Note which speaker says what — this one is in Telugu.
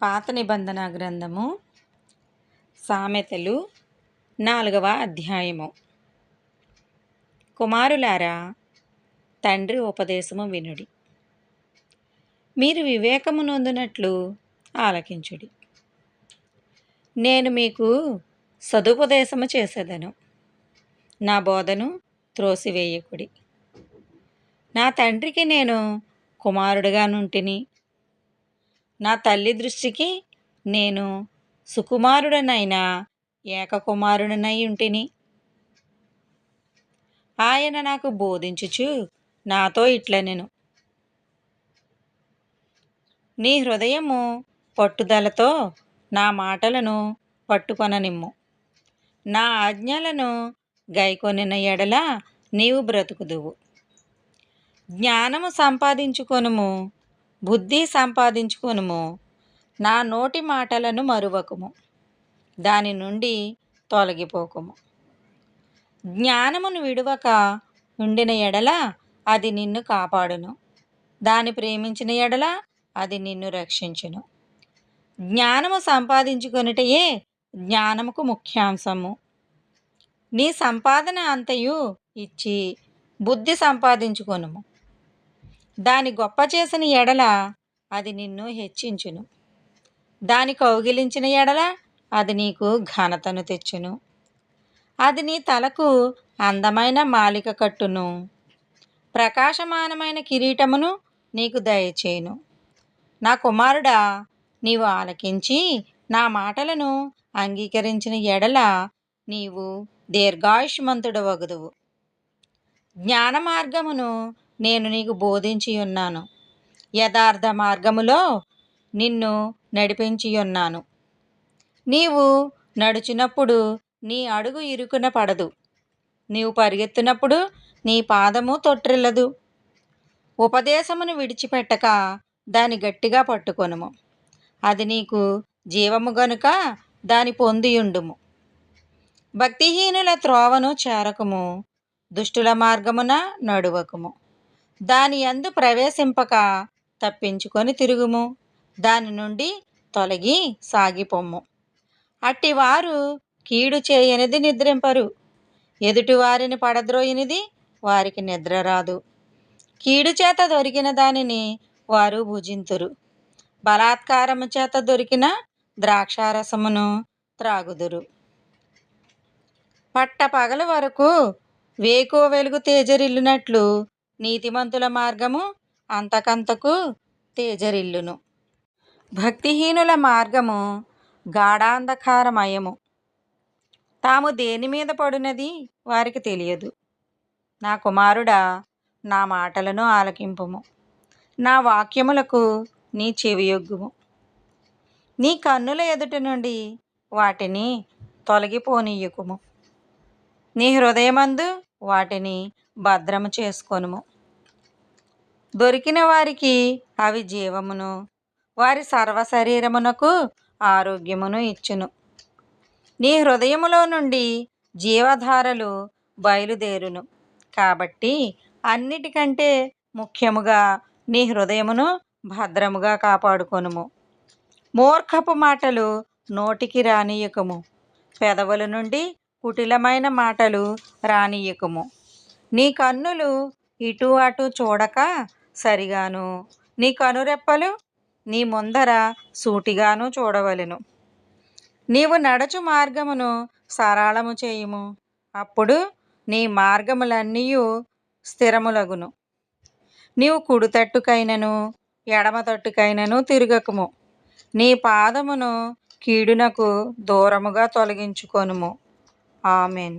Speaker 1: పాత నిబంధన గ్రంథము సామెతలు 4వ అధ్యాయము. కుమారులారా, తండ్రి ఉపదేశము వినుడి, మీరు వివేకము నొందినట్లు ఆలకించుడి. నేను మీకు సదుపదేశము చేసేదను, నా బోధను త్రోసివేయకుడి. నా తండ్రికి నేను కుమారుడిగా నుంటిని, నా తల్లి దృష్టికి నేను సుకుమారుడనైన ఏకకుమారుడనై ఉంటిని. ఆయన నాకు బోధించుచు నాతో ఇట్లనెను, నీ హృదయము పట్టుదలతో నా మాటలను పట్టుకొననిమ్ము. నా ఆజ్ఞలను గైకొనిన ఎడల నీవు బ్రతుకుదువు. జ్ఞానము సంపాదించుకొనుము, బుద్ధి సంపాదించుకొనుము. నా నోటి మాటలను మరువకుము, దాని నుండి తొలగిపోకుము. జ్ఞానమును విడువక ఉండిన ఎడల అది నిన్ను కాపాడును, దాని ప్రేమించిన ఎడల అది నిన్ను రక్షించును. జ్ఞానము సంపాదించుకొనుటయే జ్ఞానముకు ముఖ్యాంశము. నీ సంపాదన అంతయు ఇచ్చి బుద్ధి సంపాదించుకొనుము. దాని గొప్ప చేసిన ఎడల అది నిన్ను హెచ్చించును, దాని కౌగిలించిన ఎడల అది నీకు ఘనతను తెచ్చును. అది నీ తలకు అందమైన మాలిక కట్టును, ప్రకాశమానమైన కిరీటమును నీకు దయచేయును. నా కుమారుడా, నీవు ఆలకించి నా మాటలను అంగీకరించిన ఎడల నీవు దీర్ఘాయుష్మంతుడవగుదువు. జ్ఞాన మార్గమును నేను నీకు బోధించి ఉన్నాను, యథార్థ మార్గములో నిన్ను నడిపించి ఉన్నాను. నీవు నడుచినప్పుడు నీ అడుగు ఇరుకున పడదు, నీవు పరిగెత్తినప్పుడు నీ పాదము తొట్టిల్లదు. ఉపదేశమును విడిచిపెట్టక దాని గట్టిగా పట్టుకొనుము, అది నీకు జీవము గనుక దాని పొందియుండుము. భక్తిహీనుల త్రోవను చేరకుము, దుష్టుల మార్గమున నడువకుము. దాని యందు ప్రవేశింపక తప్పించుకొని తిరుగుము, దాని నుండి తొలగి సాగిపొమ్ము. అట్టివారు కీడు చేయనిది నిద్రింపరు, ఎదుటివారిని పడద్రోయనిది వారికి నిద్ర రాదు. కీడు చేత దొరికిన దానిని వారు భుజింతురు, బలాత్కారము చేత దొరికిన ద్రాక్షారసమును త్రాగుదురు. పట్టపగలు వరకు వేకువ వెలుగు తేజరిల్లునట్లు నీతిమంతుల మార్గము అంతకంతకు తేజరిల్లును. భక్తిహీనుల మార్గము గాఢాంధకారమయము, తాము దేని మీద పడినది వారికి తెలియదు. నా కుమారుడా, నా మాటలను ఆలకింపుము, నా వాక్యములకు నీ చెవియొగ్గుము. నీ కన్నుల ఎదుట నుండి వాటిని తొలగిపోనీయకుము, నీ హృదయమందు వాటిని భద్రము చేసుకొనుము. దొరికిన వారికి అవి జీవమును, వారి సర్వశరీరమునకు ఆరోగ్యమును ఇచ్చును. నీ హృదయములో నుండి జీవధారలు బయలుదేరును. కాబట్టి అన్నిటికంటే ముఖ్యముగా నీ హృదయమును భద్రముగా కాపాడుకొనుము. మూర్ఖపు మాటలు నోటికి రానియకుము, పెదవుల నుండి కుటిలమైన మాటలు రానియకుము. నీ కన్నులు ఇటు అటు చూడక సరిగాను, నీ కనురెప్పలు నీ ముందర సూటిగాను చూడవలెను. నీవు నడచు మార్గమును సరళము చేయుము, అప్పుడు నీ మార్గములన్నీయు స్థిరములగును. నీవు కుడి తట్టుకైనను ఎడమ తట్టుకైనను తిరగకుము, నీ పాదమును కీడునకు దూరముగా తొలగించుకొనుము. ఆమెన్.